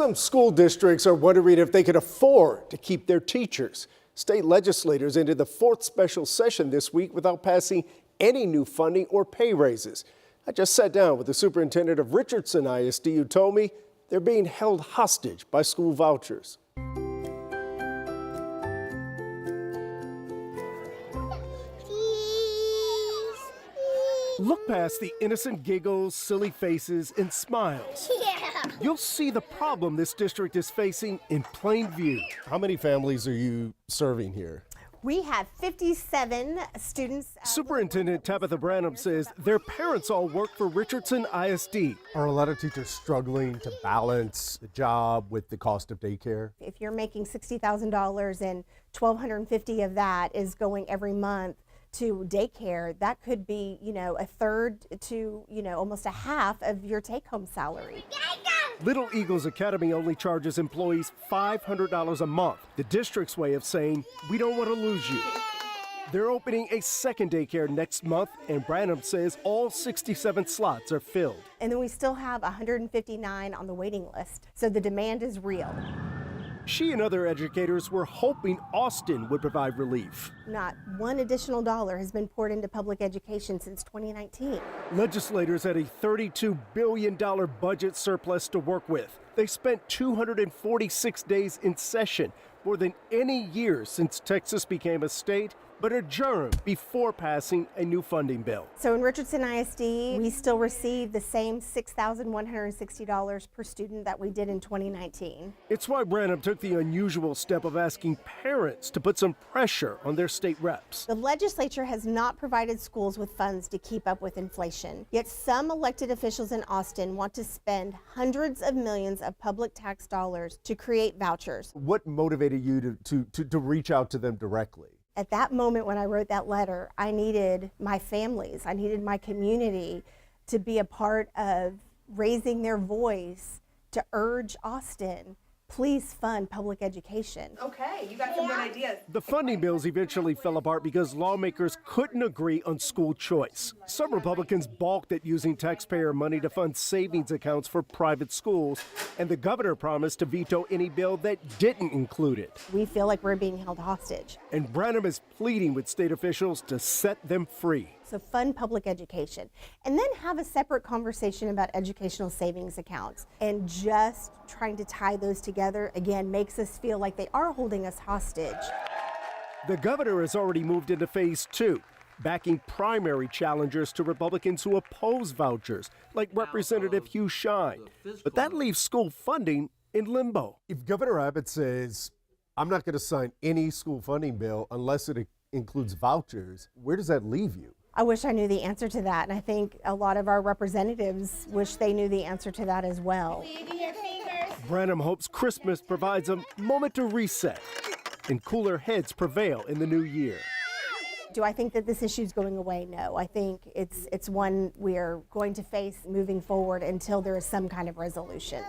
Some school districts are wondering if they can afford to keep their teachers. State legislators ended the fourth special session this week without passing any new funding or pay raises. I just sat down with the superintendent of Richardson ISD who told me they're being held hostage by school vouchers. Look past the innocent giggles, silly faces, and smiles. Yeah. You'll see the problem this district is facing in plain view. How many families are you serving here? We have 57 students. Superintendent Tabitha Branum says their parents all work for Richardson ISD. Are a lot of teachers struggling to balance the job with the cost of daycare? If you're making $60,000 and $1,250 of that is going every month to daycare, that could be, a third to, almost a half of your take-home salary. Little Eagles Academy only charges employees $500 a month, the district's way of saying, we don't want to lose you. They're opening a second daycare next month, and Branum says all 67 slots are filled. And then we still have 159 on the waiting list, so the demand is real. She and other educators were hoping Austin would provide relief. Not one additional dollar has been poured into public education since 2019. Legislators had a $32 billion budget surplus to work with. They spent 246 days in session, more than any year since Texas became a state, but adjourned before passing a new funding bill. So in Richardson ISD, we still receive the same $6,160 per student that we did in 2019. It's why Branum took the unusual step of asking parents to put some pressure on their state reps. The legislature has not provided schools with funds to keep up with inflation, yet some elected officials in Austin want to spend hundreds of millions of public tax dollars to create vouchers. What motivated you to reach out to them directly? At that moment when I wrote that letter, I needed my families, I needed my community to be a part of raising their voice to urge Austin, please fund public education. Okay, you got some good ideas. The funding bills eventually fell apart because lawmakers couldn't agree on school choice. Some Republicans balked at using taxpayer money to fund savings accounts for private schools, and the governor promised to veto any bill that didn't include it. We feel like we're being held hostage. And Branum is pleading with state officials to set them free. So fund public education, and then have a separate conversation about educational savings accounts. And just trying to tie those together, again, makes us feel like they are holding us hostage. The governor has already moved into phase 2, backing primary challengers to Republicans who oppose vouchers, like Representative Hugh Shine. But that leaves school funding in limbo. If Governor Abbott says, I'm not going to sign any school funding bill unless it includes vouchers, where does that leave you? I wish I knew the answer to that, and I think a lot of our representatives wish they knew the answer to that as well. Branum hopes Christmas provides a moment to reset and cooler heads prevail in the new year. Do I think that this issue is going away? No. I think it's one we are going to face moving forward until there is some kind of resolution.